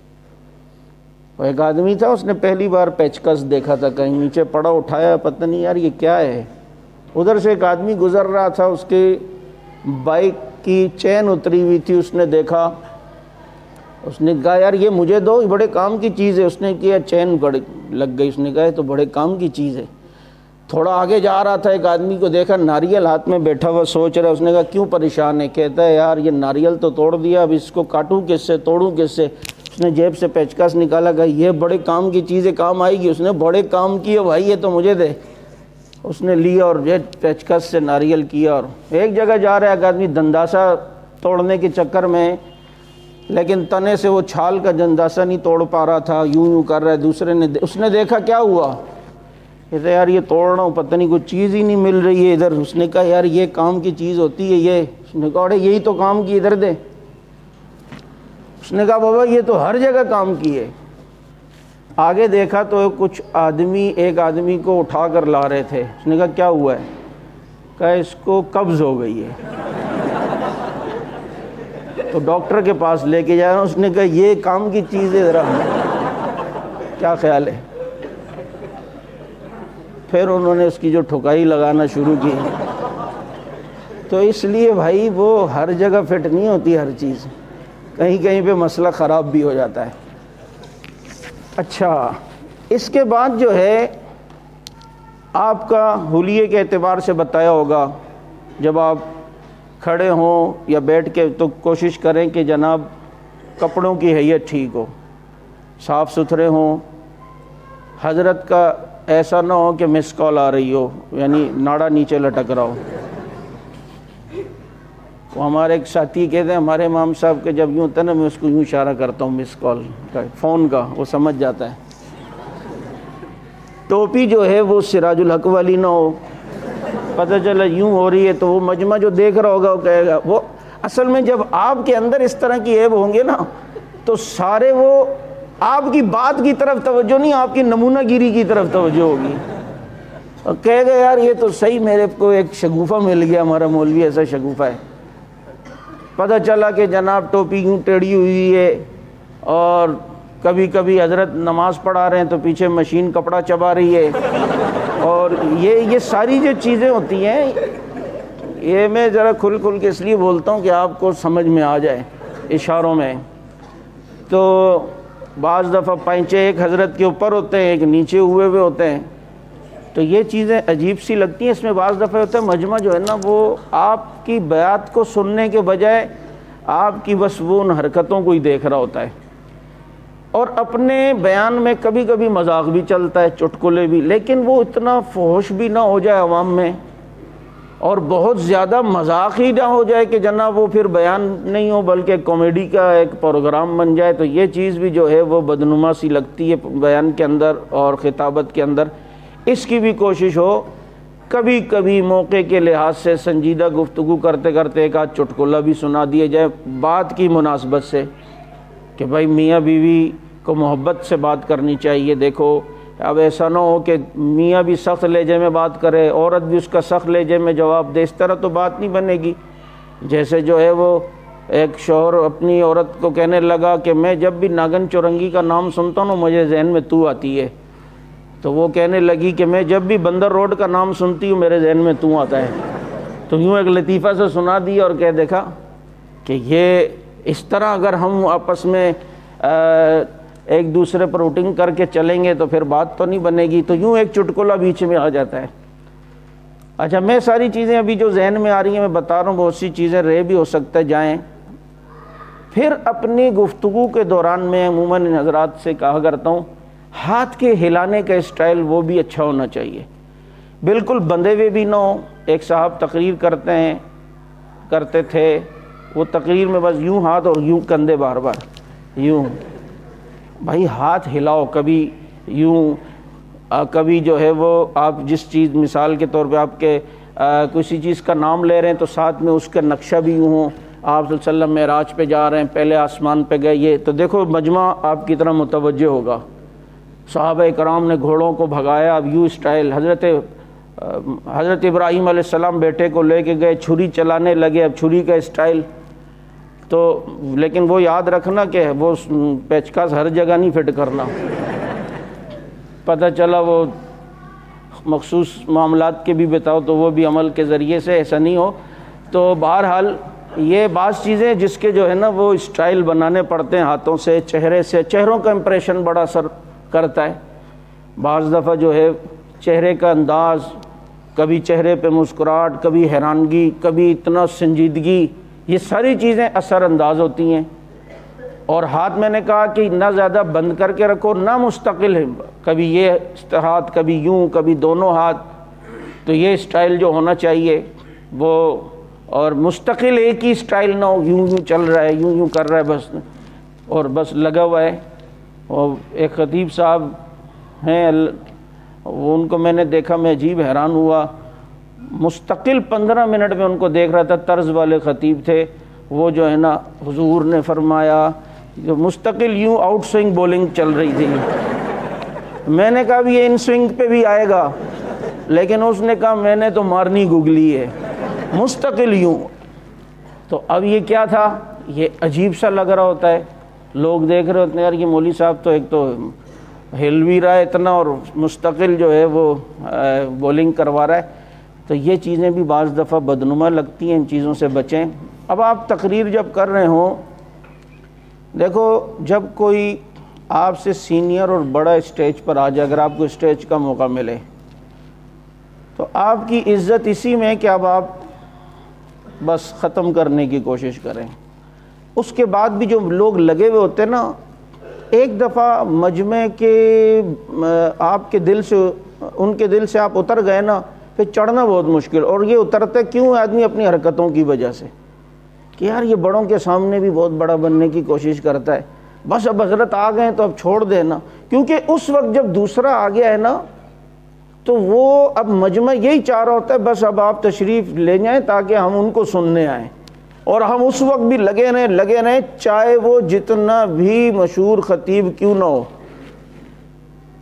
S1: وہ ایک آدمی تھا، اس نے پہلی بار پیچکس دیکھا تھا، کہیں نیچے پڑا، اٹھایا، پتہ نہیں یار یہ کیا ہے۔ ادھر سے ایک آدمی گزر رہا تھا، اس کی بائک کی چین اتری ہوئی تھی، اس نے دیکھا، اس نے کہا یار یہ مجھے دو، بڑے کام کی چیز ہے۔ اس نے کیا چین لگ گئی، اس نے کہا یہ تو بڑے کام کی چیز ہے۔ تھوڑا آگے جا رہا تھا، ایک آدمی کو دیکھا ناریل ہاتھ میں بیٹھا ہوا سوچ رہا ہے، اس نے کہا کیوں پریشان ہے؟ کہتا ہے یار یہ ناریل تو توڑ دیا، اب اس کو کاٹوں کس سے، توڑوں کس سے؟ اس نے جیب سے پیچکس نکالا، کہا یہ بڑے کام کی چیزیں کام آئے گی. اس نے بڑے کام کی ہے بھائی، یہ تو مجھے دے. اس نے لیا اور یہ پیچکس سے ناریل کیا، اور ایک جگہ جا رہا ہے کہ آدمی دنداسا توڑنے کے چکر میں، لیکن تنے سے وہ چھال کا دنداسا نہیں توڑ پا رہا تھا، یوں کر رہا ہے. دوسرے نے اس نے دیکھا کیا ہوا، کہتے یار یہ توڑ رہا ہوں پتہ نہیں کوئی چیز ہی نہیں مل رہی ہے ادھر. اس نے کہا یار یہ کام کی چیز ہوتی ہے یہ. اس نے کہا ارے یہی تو کام کی، ادھر دے. اس نے کہا بابا یہ تو ہر جگہ کام کی ہے. آگے دیکھا تو کچھ آدمی ایک آدمی کو اٹھا کر لا رہے تھے. اس نے کہا کیا ہوا ہے؟ کہا اس کو قبض ہو گئی ہے. تو ڈاکٹر کے پاس لے کے جا رہا ہوں. اس نے کہا یہ کام کی چیز ہے، ذرا کیا خیال ہے؟ پھر انہوں نے اس کی جو ٹھکائی لگانا شروع کی. تو اس لیے بھائی وہ ہر جگہ فٹ نہیں ہوتی ہر چیز، کہیں کہیں پہ مسئلہ خراب بھی ہو جاتا ہے. اچھا، اس کے بعد جو ہے آپ کا حلیے کے اعتبار سے بتایا ہوگا. جب آپ کھڑے ہوں یا بیٹھ کے تو کوشش کریں کہ جناب کپڑوں کی حیت ٹھیک ہو، صاف ستھرے ہوں. حضرت کا ایسا نہ ہو کہ مس کال آ رہی ہو، یعنی ناڑا نیچے لٹک رہا ہو. وہ ہمارے ایک ساتھی کہتے ہیں ہمارے امام صاحب کے جب یوں ہوتا ہے نا، میں اس کو یوں اشارہ کرتا ہوں مس کال کا، فون کا، وہ سمجھ جاتا ہے. ٹوپی جو ہے وہ سراج الحق والی نہ ہو، پتہ چلا یوں ہو رہی ہے تو وہ مجمع جو دیکھ رہا ہوگا وہ کہے گا. وہ اصل میں جب آپ کے اندر اس طرح کی عیب ہوں گے نا تو سارے وہ آپ کی بات کی طرف توجہ نہیں، آپ کی نمونہ گیری کی طرف توجہ ہوگی. اور کہے گا یار یہ تو صحیح میرے کو ایک شگوفہ مل گیا، ہمارا مولوی ایسا شگوفہ ہے. پتہ چلا کہ جناب ٹوپی یوں ٹیڑھی ہوئی ہے، اور کبھی کبھی حضرت نماز پڑھا رہے ہیں تو پیچھے مشین کپڑا چبا رہی ہے. اور یہ ساری جو چیزیں ہوتی ہیں، یہ میں ذرا کھل کے اس لیے بولتا ہوں کہ آپ کو سمجھ میں آ جائے اشاروں میں. تو بعض دفعہ پینچے ایک حضرت کے اوپر ہوتے ہیں، ایک نیچے ہوئے ہوتے ہیں، تو یہ چیزیں عجیب سی لگتی ہیں. اس میں بعض دفعہ ہوتا ہے مجمع جو ہے نا وہ آپ کی بیات کو سننے کے بجائے آپ کی بس وہ ان حرکتوں کو ہی دیکھ رہا ہوتا ہے. اور اپنے بیان میں کبھی کبھی مذاق بھی چلتا ہے، چٹکلے بھی، لیکن وہ اتنا فحش بھی نہ ہو جائے عوام میں، اور بہت زیادہ مذاق ہی نہ ہو جائے کہ جناب وہ پھر بیان نہیں ہو بلکہ کامیڈی کا ایک پروگرام بن جائے. تو یہ چیز بھی جو ہے وہ بدنما سی لگتی ہے بیان کے اندر اور خطابت کے اندر. اس کی بھی کوشش ہو کبھی کبھی موقع کے لحاظ سے سنجیدہ گفتگو کرتے کرتے ایک آدھ چٹکلا بھی سنا دیا جائے بات کی مناسبت سے، کہ بھائی میاں بیوی کو محبت سے بات کرنی چاہیے. دیکھو اب ایسا نہ ہو کہ میاں بھی سخت لہجے میں بات کرے، عورت بھی اس کا سخت لہجے میں جواب دے، اس طرح تو بات نہیں بنے گی. جیسے جو ہے وہ ایک شوہر اپنی عورت کو کہنے لگا کہ میں جب بھی ناگن چورنگی کا نام سنتا ہوں مجھے ذہن میں تو آتی ہے. تو وہ کہنے لگی کہ میں جب بھی بندر روڈ کا نام سنتی ہوں میرے ذہن میں تو آتا ہے. تو یوں ایک لطیفہ سے سنا دی اور کہہ دیکھا کہ یہ اس طرح اگر ہم آپس میں ایک دوسرے پر روٹنگ کر کے چلیں گے تو پھر بات تو نہیں بنے گی. تو یوں ایک چٹکلا بیچ میں آ جاتا ہے. اچھا، میں ساری چیزیں ابھی جو ذہن میں آ رہی ہیں میں بتا رہا ہوں، بہت سی چیزیں رہ بھی ہو سکتا ہے جائیں. پھر اپنی گفتگو کے دوران میں عموماً حضرات سے کہا کرتا ہوں ہاتھ کے ہلانے کا اسٹائل وہ بھی اچھا ہونا چاہیے، بالکل بندھے ہوئے بھی نہ ہو. ایک صاحب تقریر کرتے تھے، وہ تقریر میں بس یوں ہاتھ اور یوں کندھے بار بار یوں. بھائی ہاتھ ہلاؤ، کبھی یوں، کبھی جو ہے وہ آپ جس چیز مثال کے طور پہ آپ کے کسی چیز کا نام لے رہے ہیں تو ساتھ میں اس کا نقشہ بھی یوں ہو. آپ صلی اللہ علیہ وسلم معراج پہ جا رہے ہیں، پہلے آسمان پہ گئے، یہ تو دیکھو مجمع آپ کی طرح متوجہ ہوگا. صحابہ کرام نے گھوڑوں کو بھگایا، اب یوں اسٹائل. حضرت ابراہیم علیہ السلام بیٹے کو لے کے گئے، چھری چلانے لگے، اب چھری کا اسٹائل. تو لیکن وہ یاد رکھنا کہ وہ پیچکس ہر جگہ نہیں فٹ کرنا. پتہ چلا وہ مخصوص معاملات کے بھی بتاؤ تو وہ بھی عمل کے ذریعے سے ایسا نہیں ہو. تو بہرحال یہ بعض چیزیں جس کے جو ہے نا وہ اسٹائل بنانے پڑتے ہیں ہاتھوں سے، چہرے سے. چہروں کا امپریشن بڑا اثر کرتا ہے. بعض دفعہ جو ہے چہرے کا انداز، کبھی چہرے پہ مسکراہٹ، کبھی حیرانگی، کبھی اتنا سنجیدگی، یہ ساری چیزیں اثر انداز ہوتی ہیں. اور ہاتھ میں نے کہا کہ نہ زیادہ بند کر کے رکھو نہ مستقل ہے، کبھی یہ ہاتھ کبھی یوں کبھی دونوں ہاتھ، تو یہ سٹائل جو ہونا چاہیے وہ، اور مستقل ایک ہی سٹائل نہ ہو، یوں یوں چل رہا ہے یوں یوں کر رہا ہے بس، اور بس لگا ہوا ہے۔ اور ایک خطیب صاحب ہیں، ان کو میں نے دیکھا، میں عجیب حیران ہوا، مستقل 15 منٹ میں ان کو دیکھ رہا تھا، طرز والے خطیب تھے وہ، جو ہے نا حضور نے فرمایا جو مستقل یوں آؤٹ سوئنگ بولنگ چل رہی تھی۔ میں نے کہا بھی یہ ان سوئنگ پہ بھی آئے گا، لیکن اس نے کہا میں نے تو مارنی گگلی ہے، مستقل یوں۔ تو اب یہ کیا تھا، یہ عجیب سا لگ رہا ہوتا ہے، لوگ دیکھ رہے ہوتے ہیں یار یہ مولوی صاحب تو ایک تو ہل بھی رہا ہے اتنا اور مستقل جو ہے وہ بولنگ کروا رہا ہے۔ تو یہ چیزیں بھی بعض دفعہ بدنما لگتی ہیں، ان چیزوں سے بچیں۔ اب آپ تقریر جب کر رہے ہوں، دیکھو جب کوئی آپ سے سینئر اور بڑا اسٹیج پر آ جائے، اگر آپ کو اسٹیج کا موقع ملے تو آپ کی عزت اسی میں کہ اب آپ بس ختم کرنے کی کوشش کریں۔ اس کے بعد بھی جو لوگ لگے ہوئے ہوتے ہیں نا، ایک دفعہ مجمع کے آپ کے دل سے، ان کے دل سے آپ اتر گئے نا، پھر چڑھنا بہت مشکل۔ اور یہ اترتا کیوں آدمی اپنی حرکتوں کی وجہ سے، کہ یار یہ بڑوں کے سامنے بھی بہت بڑا بننے کی کوشش کرتا ہے، بس اب حضرت آ گئے تو اب چھوڑ دینا۔ کیونکہ اس وقت جب دوسرا آ گیا ہے نا، تو وہ اب مجمع یہی چاہ رہا ہوتا ہے بس اب آپ تشریف لے جائیں تاکہ ہم ان کو سننے آئیں، اور ہم اس وقت بھی لگے رہیں چاہے وہ جتنا بھی مشہور خطیب کیوں نہ ہو۔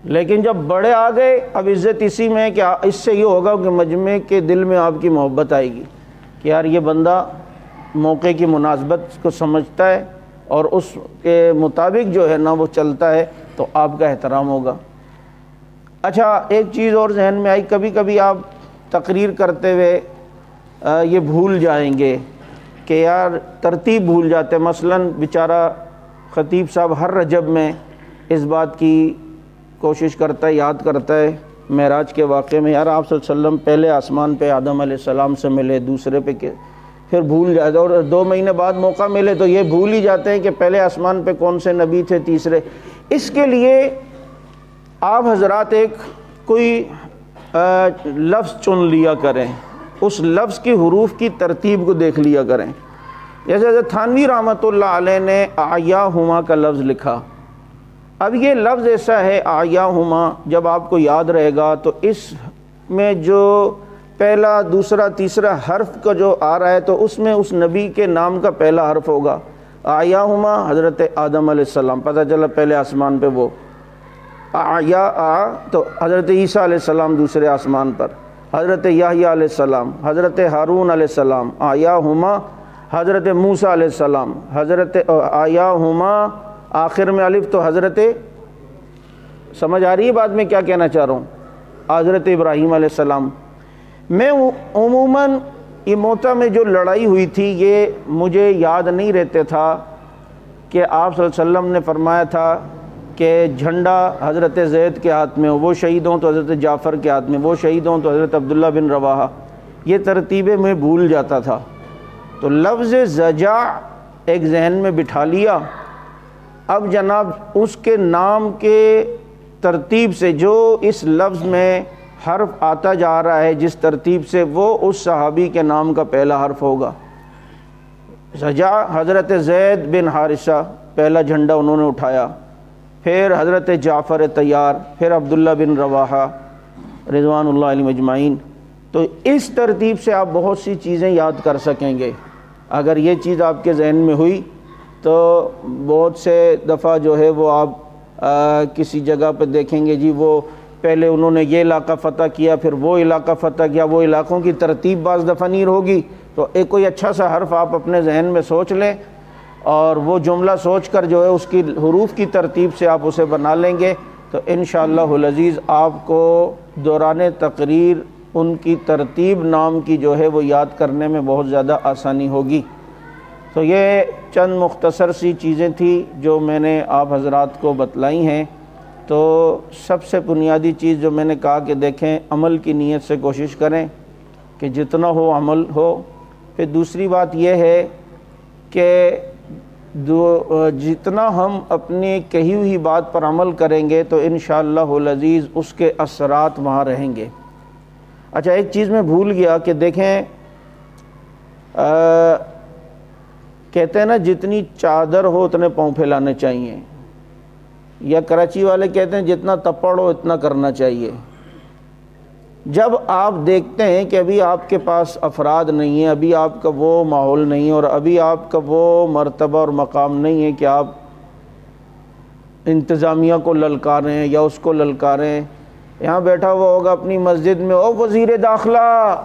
S1: لیکن جب بڑے آ گئے، اب عزت اسی میں کہ اس سے یہ ہوگا کہ مجمع کے دل میں آپ کی محبت آئے گی کہ یار یہ بندہ موقع کی مناسبت کو سمجھتا ہے اور اس کے مطابق جو ہے نا وہ چلتا ہے، تو آپ کا احترام ہوگا۔ اچھا ایک چیز اور ذہن میں آئی، کبھی کبھی آپ تقریر کرتے ہوئے یہ بھول جائیں گے کہ یار ترتیب بھول جاتے ہیں۔ مثلاً بیچارہ خطیب صاحب ہر رجب میں اس بات کی کوشش کرتا ہے، یاد کرتا ہے معراج کے واقعے میں، یار آپ صلی اللہ علیہ وسلم پہلے آسمان پہ آدم علیہ السلام سے ملے، دوسرے پہ پھر بھول جاتا ہے، اور 2 مہینے بعد موقع ملے تو یہ بھول ہی جاتے ہیں کہ پہلے آسمان پہ کون سے نبی تھے، تیسرے۔ اس کے لیے آپ حضرات ایک کوئی لفظ چن لیا کریں، اس لفظ کی حروف کی ترتیب کو دیکھ لیا کریں۔ جیسے حضرت تھانوی رحمۃ اللہ علیہ نے آیاہما کا لفظ لکھا۔ اب یہ لفظ ایسا ہے آیاہما، جب آپ کو یاد رہے گا تو اس میں جو پہلا دوسرا تیسرا حرف کا جو آ رہا ہے تو اس میں اس نبی کے نام کا پہلا حرف ہوگا۔ آیاہما حضرت آدم علیہ السلام، پتہ چلا پہلے آسمان پہ وہ تو حضرت عیسیٰ علیہ السلام دوسرے آسمان پر، حضرت یحییٰ علیہ السلام، حضرت ہارون علیہ السلام، آیاہما حضرت موسیٰ علیہ السلام، حضرت آیاہما آخر میں الف تو حضرت، سمجھ آ رہی ہے بات میں کیا کہنا چاہ رہا ہوں، حضرت ابراہیم علیہ السلام۔ میں عموماً یہ موتا میں جو لڑائی ہوئی تھی یہ مجھے یاد نہیں رہتے تھا کہ آپ صلی اللہ علیہ وسلم نے فرمایا تھا کہ جھنڈا حضرت زید کے ہاتھ میں ہو، وہ شہید ہوں تو حضرت جعفر کے ہاتھ میں، وہ شہید ہوں تو حضرت عبداللہ بن رواحہ، یہ ترتیبیں میں بھول جاتا تھا۔ تو لفظ زجا ایک ذہن میں بٹھا لیا، اب جناب اس کے نام کے ترتیب سے جو اس لفظ میں حرف آتا جا رہا ہے جس ترتیب سے، وہ اس صحابی کے نام کا پہلا حرف ہوگا۔ زجا حضرت زید بن حارثہ، پہلا جھنڈا انہوں نے اٹھایا، پھر حضرت جعفر طیار، پھر عبداللہ بن رواحہ رضوان اللہ علیہم اجمعین۔ تو اس ترتیب سے آپ بہت سی چیزیں یاد کر سکیں گے۔ اگر یہ چیز آپ کے ذہن میں ہوئی تو بہت سے دفعہ جو ہے وہ آپ کسی جگہ پہ دیکھیں گے جی وہ پہلے انہوں نے یہ علاقہ فتح کیا، پھر وہ علاقہ فتح کیا، وہ علاقوں کی ترتیب بعض دفعہ نہیں ہوگی، تو ایک کوئی اچھا سا حرف آپ اپنے ذہن میں سوچ لیں اور وہ جملہ سوچ کر جو ہے اس کی حروف کی ترتیب سے آپ اسے بنا لیں گے تو انشاءاللہ العزیز آپ کو دوران تقریر ان کی ترتیب نام کی جو ہے وہ یاد کرنے میں بہت زیادہ آسانی ہوگی۔ تو یہ چند مختصر سی چیزیں تھیں جو میں نے آپ حضرات کو بتلائی ہیں۔ تو سب سے بنیادی چیز جو میں نے کہا کہ دیکھیں عمل کی نیت سے کوشش کریں کہ جتنا ہو عمل ہو۔ پھر دوسری بات یہ ہے کہ جتنا ہم اپنی کہی ہوئی بات پر عمل کریں گے تو انشاءاللہ العزیز اس کے اثرات وہاں رہیں گے۔ اچھا ایک چیز میں بھول گیا کہ دیکھیں کہتے ہیں نا جتنی چادر ہو اتنے پاؤں پھیلانے چاہیے، یا کراچی والے کہتے ہیں جتنا تپڑ ہو اتنا کرنا چاہیے۔ جب آپ دیکھتے ہیں کہ ابھی آپ کے پاس افراد نہیں ہیں، ابھی آپ کا وہ ماحول نہیں ہے، اور ابھی آپ کا وہ مرتبہ اور مقام نہیں ہے کہ آپ انتظامیہ کو للکاریں یا اس کو للکاریں، یہاں بیٹھا ہوا ہوگا اپنی مسجد میں، او وزیر داخلہ،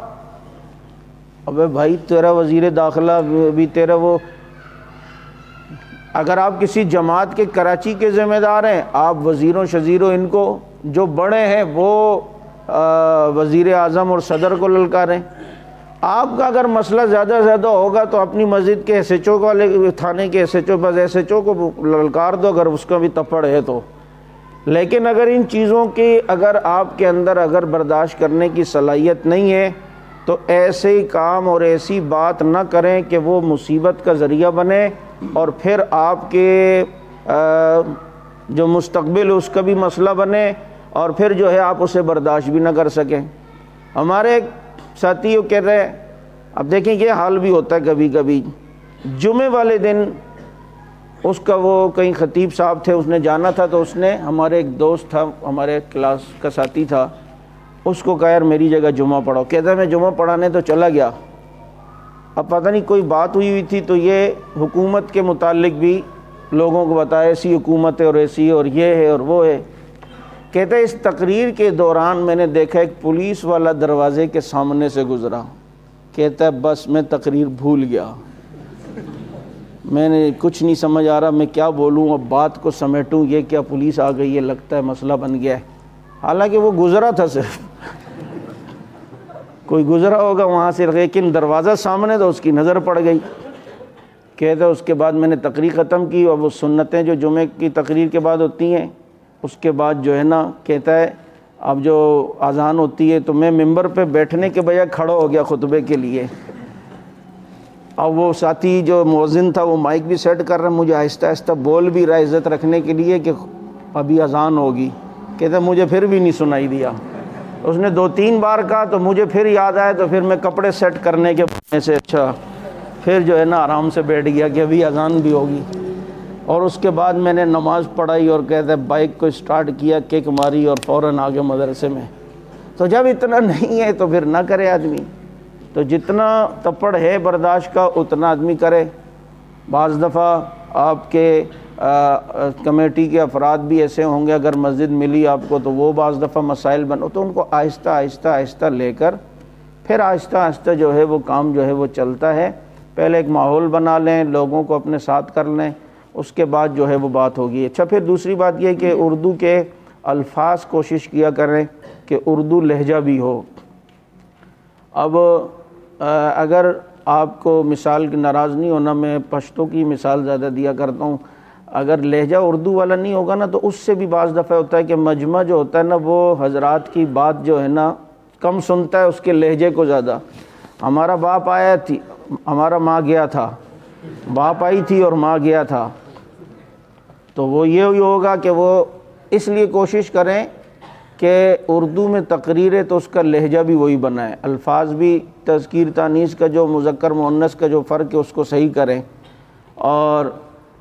S1: ابے بھائی تیرا وزیر داخلہ بھی تیرا وہ، اگر آپ کسی جماعت کے کراچی کے ذمہ دار ہیں، آپ وزیروں شزیروں ان کو جو بڑے ہیں وہ وزیر اعظم اور صدر کو للکاریں۔ آپ کا اگر مسئلہ زیادہ زیادہ ہوگا تو اپنی مسجد کے ایس ایچ او والے تھانے کے ایس ایچ او بس ایس ایچ او کو للکار دو اگر اس کا بھی تپڑ ہے تو۔ لیکن اگر ان چیزوں کی اگر آپ کے اندر اگر برداشت کرنے کی صلاحیت نہیں ہے تو ایسے ہی کام اور ایسی بات نہ کریں کہ وہ مصیبت کا ذریعہ بنے اور پھر آپ کے جو مستقبل اس کا بھی مسئلہ بنے اور پھر جو ہے آپ اسے برداشت بھی نہ کر سکیں۔ ہمارے ایک ساتھی کہہ رہے ہیں، اب دیکھیں یہ حال بھی ہوتا ہے کبھی کبھی، جمعے والے دن اس کا وہ کہیں خطیب صاحب تھے، اس نے جانا تھا تو اس نے ہمارے ایک دوست تھا، ہمارے کلاس کا ساتھی تھا، اس کو کہا یار میری جگہ جمعہ پڑھاؤ، کہتا ہے میں جمعہ پڑھانے تو چلا گیا، اب پتہ نہیں کوئی بات ہوئی تھی تو یہ حکومت کے متعلق بھی لوگوں کو بتایا ایسی حکومت ہے اور ایسی اور یہ ہے اور وہ ہے۔ کہتا ہے اس تقریر کے دوران میں نے دیکھا ایک پولیس والا دروازے کے سامنے سے گزرا، کہتا ہے بس میں تقریر بھول گیا، میں نے کچھ نہیں سمجھ آ رہا میں کیا بولوں، اب بات کو سمیٹوں، یہ کیا پولیس آ گئی ہے، لگتا ہے مسئلہ بن گیا ہے۔ حالانکہ وہ گزرا تھا، صرف کوئی گزرا ہوگا وہاں سے، لیکن دروازہ سامنے تو اس کی نظر پڑ گئی۔ کہتا ہے اس کے بعد میں نے تقریر ختم کی، اور وہ سنتیں جو جمعے کی تقریر کے بعد ہوتی ہیں اس کے بعد جو ہے نا، کہتا ہے اب جو اذان ہوتی ہے تو میں ممبر پہ بیٹھنے کے بجائے کھڑا ہو گیا خطبے کے لیے، اب وہ ساتھی جو مؤذن تھا وہ مائک بھی سیٹ کر رہا ہے، مجھے آہستہ آہستہ بول بھی رہا ہے عزت رکھنے کے لیے کہ ابھی اذان ہوگی، کہتا ہے مجھے پھر بھی نہیں سنائی دیا، اس نے 2-3 بار کہا تو مجھے پھر یاد آیا، تو پھر میں کپڑے سیٹ کرنے کے بعد سے اچھا پھر جو ہے نا آرام سے بیٹھ گیا کہ ابھی اذان بھی ہوگی۔ اور اس کے بعد میں نے نماز پڑھائی اور کہتا ہے بائک کو اسٹارٹ کیا، کک ماری اور فوراً آگے مدرسے میں۔ تو جب اتنا نہیں ہے تو پھر نہ کرے آدمی، تو جتنا تپڑ ہے برداشت کا اتنا آدمی کرے۔ بعض دفعہ آپ کے کمیٹی کے افراد بھی ایسے ہوں گے، اگر مسجد ملی آپ کو تو وہ بعض دفعہ مسائل بنو، تو ان کو آہستہ آہستہ آہستہ لے کر پھر آہستہ آہستہ جو ہے وہ کام جو ہے وہ چلتا ہے۔ پہلے ایک ماحول بنا لیں، لوگوں کو اپنے ساتھ کر لیں، اس کے بعد جو ہے وہ بات ہوگی۔ اچھا پھر دوسری بات یہ کہ اردو کے الفاظ کوشش کیا کریں کہ اردو لہجہ بھی ہو۔ اب اگر آپ کو مثال کی ناراض نہیں ہونا، میں پشتو کی مثال زیادہ دیا کرتا ہوں، اگر لہجہ اردو والا نہیں ہوگا نا تو اس سے بھی بعض دفعہ ہوتا ہے کہ مجمع جو ہوتا ہے نا وہ حضرات کی بات جو ہے نا کم سنتا ہے اس کے لہجے کو زیادہ۔ ہمارا باپ آیا تھی، ہمارا ماں گیا تھا، باپ آئی تھی اور ماں گیا تھا، تو وہ یہ ہوگا کہ وہ اس لیے کوشش کریں کہ اردو میں تقریریں تو اس کا لہجہ بھی وہی بنائیں، الفاظ بھی تذکیر تانیث کا جو مذکر مؤنث کا جو فرق ہے اس کو صحیح کریں، اور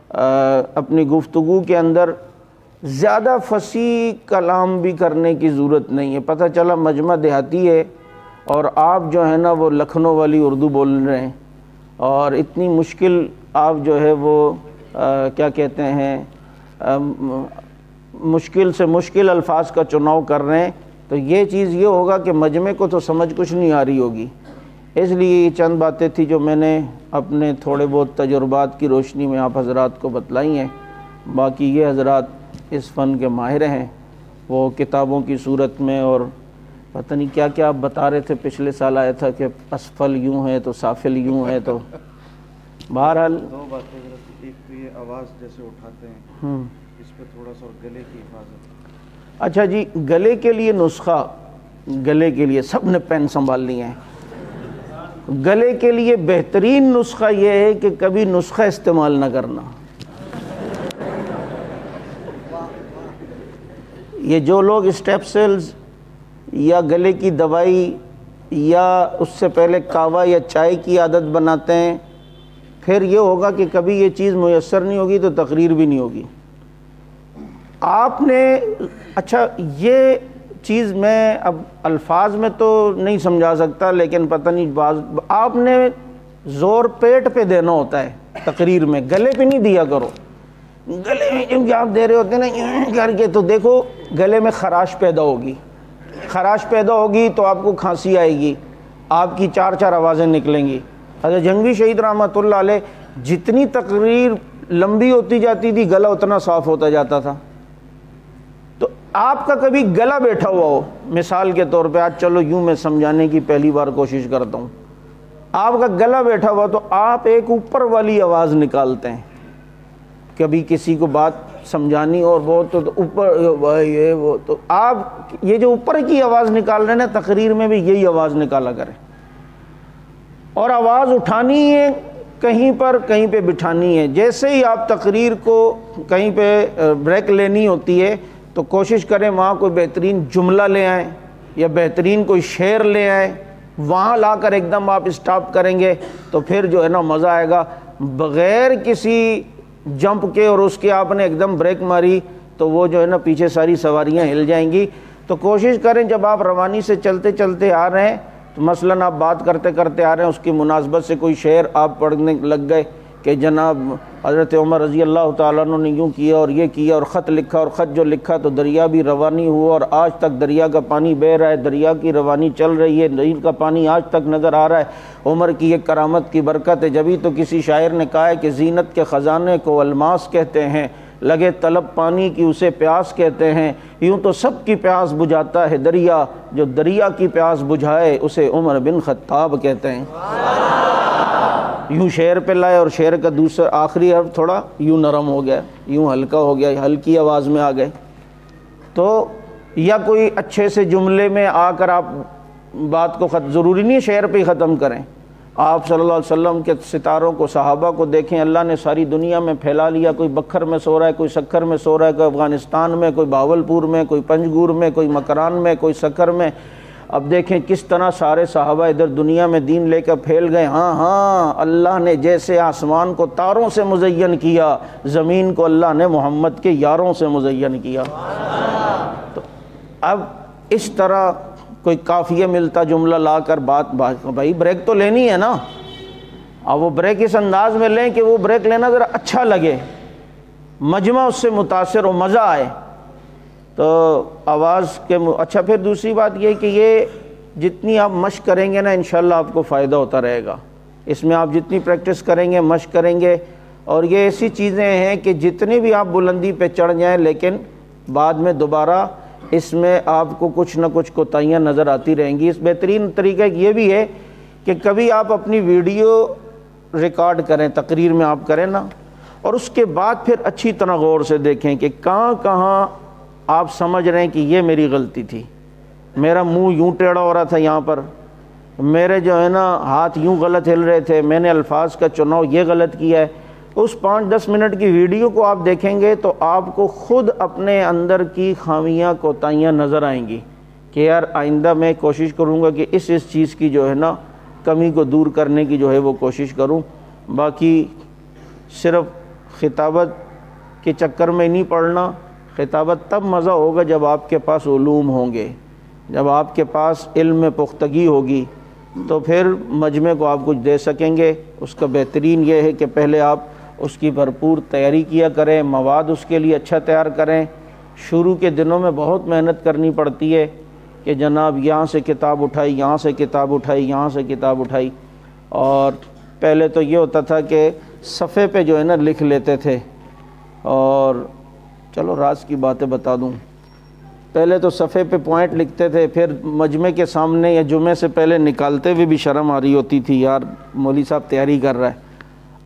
S1: اپنی گفتگو کے اندر زیادہ فصیح کلام بھی کرنے کی ضرورت نہیں ہے۔ پتہ چلا مجمع دیہاتی ہے اور آپ جو ہے نا وہ لکھنؤ والی اردو بول رہے ہیں، اور اتنی مشکل آپ جو ہے وہ کیا کہتے ہیں مشکل سے مشکل الفاظ کا چناؤ کر رہے ہیں، تو یہ چیز یہ ہوگا کہ مجمع کو تو سمجھ کچھ نہیں آ رہی ہوگی۔ اس لیے یہ چند باتیں تھیں جو میں نے اپنے تھوڑے بہت تجربات کی روشنی میں آپ حضرات کو بتلائی ہیں۔ باقی یہ حضرات اس فن کے ماہر ہیں، وہ کتابوں کی صورت میں اور پتہ نہیں کیا کیا آپ بتا رہے تھے، پچھلے سال آیا تھا کہ اسفل یوں ہے تو سافل یوں ہے، تو بہرحال
S2: دو باتیں، ایک تو یہ آواز جیسے اٹھاتے ہیں اس پہ تھوڑا سا، گلے کی حفاظت۔
S1: اچھا جی، گلے کے لیے نسخہ، گلے کے لیے سب نے پین سنبھال لی ہیں، گلے کے لیے بہترین نسخہ یہ ہے کہ کبھی نسخہ استعمال نہ کرنا۔ یہ جو لوگ اسٹیپسلز یا گلے کی دوائی یا اس سے پہلے کہوہ یا چائے کی عادت بناتے ہیں، پھر یہ ہوگا کہ کبھی یہ چیز میسر نہیں ہوگی تو تقریر بھی نہیں ہوگی۔ آپ نے اچھا یہ چیز میں اب الفاظ میں تو نہیں سمجھا سکتا، لیکن پتہ نہیں آپ نے زور پیٹ پہ دینا ہوتا ہے تقریر میں، گلے پہ نہیں دیا کرو۔ گلے میں کیونکہ آپ دے رہے ہوتے ہیں نا کر کے، تو دیکھو گلے میں خراش پیدا ہوگی، خراش پیدا ہوگی تو آپ کو کھانسی آئے گی، آپ کی چار چار آوازیں نکلیں گی۔ حضرت جنگی شہید رحمۃ اللہ علیہ جتنی تقریر لمبی ہوتی جاتی تھی گلا اتنا صاف ہوتا جاتا تھا۔ تو آپ کا کبھی گلا بیٹھا ہوا ہو، مثال کے طور پہ آج چلو یوں میں سمجھانے کی پہلی بار کوشش کرتا ہوں، آپ کا گلا بیٹھا ہوا تو آپ ایک اوپر والی آواز نکالتے ہیں، کبھی کسی کو بات سمجھانی اور وہ تو اوپر یہ وہ، تو آپ یہ جو اوپر کی آواز نکال رہے ہیں نا تقریر میں بھی یہی آواز نکالا کریں، اور آواز اٹھانی ہے کہیں پر کہیں پہ بٹھانی ہے۔ جیسے ہی آپ تقریر کو کہیں پہ بریک لینی ہوتی ہے تو کوشش کریں وہاں کوئی بہترین جملہ لے آئیں یا بہترین کوئی شعر لے آئیں، وہاں لا کر ایک دم آپ اسٹاپ کریں گے تو پھر جو ہے نا مزہ آئے گا۔ بغیر کسی جمپ کے اور اس کے آپ نے ایک دم بریک ماری تو وہ جو ہے نا پیچھے ساری سواریاں ہل جائیں گی۔ تو کوشش کریں جب آپ روانی سے چلتے چلتے آ رہے ہیں تو مثلاً آپ بات کرتے کرتے آ رہے ہیں، اس کی مناسبت سے کوئی شعر آپ پڑھنے لگ گئے کہ جناب حضرت عمر رضی اللہ تعالیٰ عنہ نے یوں کیا اور یہ کیا اور خط لکھا، اور خط جو لکھا تو دریا بھی روانی ہوا اور آج تک دریا کا پانی بہہ رہا ہے، دریا کی روانی چل رہی ہے، نیل کا پانی آج تک نظر آ رہا ہے۔ عمر کی یہ کرامت کی برکت ہے۔ جبھی تو کسی شاعر نے کہا ہے کہ زینت کے خزانے کو الماس کہتے ہیں، لگے طلب پانی کی اسے پیاس کہتے ہیں، یوں تو سب کی پیاس بجھاتا ہے دریا، جو دریا کی پیاس بجھائے اسے عمر بن خطاب کہتے ہیں۔ یوں شعر پہ لائے اور شعر کا دوسرا آخری حرف تھوڑا یوں نرم ہو گیا، یوں ہلکا ہو گیا، ہلکی آواز میں آ گئے تو، یا کوئی اچھے سے جملے میں آ کر آپ بات کو ضروری نہیں شعر پہ ہی ختم کریں۔ آپ صلی اللہ علیہ وسلم کے ستاروں کو، صحابہ کو دیکھیں، اللہ نے ساری دنیا میں پھیلا لیا، کوئی بکھر میں سو رہا ہے، کوئی سکھر میں سو رہا ہے، کوئی افغانستان میں، کوئی بہاولپور میں، کوئی پنجگور میں، کوئی مکران میں، کوئی سکھر میں۔ اب دیکھیں کس طرح سارے صحابہ ادھر دنیا میں دین لے کر پھیل گئے۔ ہاں اللہ نے جیسے آسمان کو تاروں سے مزین کیا، زمین کو اللہ نے محمد کے یاروں سے مزین کیا۔ تو اب اس طرح کوئی قافیہ ملتا جملہ لا کر بات بھائی بریک تو لینی ہے نا، اب وہ بریک اس انداز میں لیں کہ وہ بریک لینا ذرا اچھا لگے، مجمع اس سے متاثر ہو، مزہ آئے۔ تو آواز کے اچھا پھر دوسری بات یہ کہ یہ جتنی آپ مشق کریں گے نا انشاءاللہ آپ کو فائدہ ہوتا رہے گا، اس میں آپ جتنی پریکٹس کریں گے، مشق کریں گے، اور یہ ایسی چیزیں ہیں کہ جتنی بھی آپ بلندی پہ چڑھ جائیں لیکن بعد میں دوبارہ اس میں آپ کو کچھ نہ کچھ کوتاہیاں نظر آتی رہیں گی۔ اس بہترین طریقہ یہ بھی ہے کہ کبھی آپ اپنی ویڈیو ریکارڈ کریں، تقریر میں آپ کریں نا، اور اس کے بعد پھر اچھی طرح غور سے دیکھیں کہ کہاں کہاں آپ سمجھ رہے ہیں کہ یہ میری غلطی تھی، میرا منہ یوں ٹیڑھا ہو رہا تھا یہاں پر، میرے جو ہے نا ہاتھ یوں غلط ہل رہے تھے، میں نے الفاظ کا چناؤ یہ غلط کیا ہے۔ اس 5-10 منٹ کی ویڈیو کو آپ دیکھیں گے تو آپ کو خود اپنے اندر کی خامیاں کوتاہیاں نظر آئیں گی کہ یار آئندہ میں کوشش کروں گا کہ اس چیز کی جو ہے نا کمی کو دور کرنے کی جو ہے وہ کوشش کروں۔ باقی صرف خطابت کے چکر میں نہیں پڑھنا، خطابت تب مزہ ہوگا جب آپ کے پاس علوم ہوں گے، جب آپ کے پاس علم میں پختگی ہوگی تو پھر مجمع کو آپ کچھ دے سکیں گے۔ اس کا بہترین یہ ہے کہ پہلے آپ اس کی بھرپور تیاری کیا کریں، مواد اس کے لیے اچھا تیار کریں۔ شروع کے دنوں میں بہت محنت کرنی پڑتی ہے کہ جناب یہاں سے کتاب اٹھائی، یہاں سے کتاب اٹھائی، یہاں سے کتاب اٹھائی، اور پہلے تو یہ ہوتا تھا کہ صفحے پہ جو ہے نا لکھ لیتے تھے، اور چلو راز کی باتیں بتا دوں، پہلے تو صفحے پہ پوائنٹ لکھتے تھے، پھر مجمع کے سامنے یا جمعے سے پہلے نکالتے ہوئے بھی شرم آ رہی ہوتی تھی، یار مولوی صاحب تیاری کر رہا ہے۔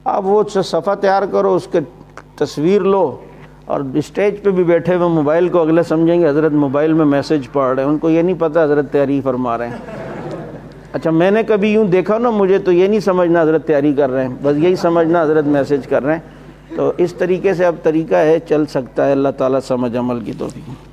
S1: اب وہ صفحہ تیار کرو، اس کے تصویر لو، اور اسٹیج پہ بھی بیٹھے ہوئے موبائل کو اگلے سمجھیں گے حضرت موبائل میں میسج پڑھ رہے ہیں، ان کو یہ نہیں پتہ حضرت تیاری فرما رہے ہیں۔ اچھا میں نے کبھی یوں دیکھا نا، مجھے تو یہ نہیں سمجھنا حضرت تیاری کر رہے ہیں، بس یہی سمجھنا حضرت میسج کر رہے ہیں۔ تو اس طریقے سے اب طریقہ ہے، چل سکتا ہے۔ اللہ تعالیٰ سمجھ عمل کی توفیق۔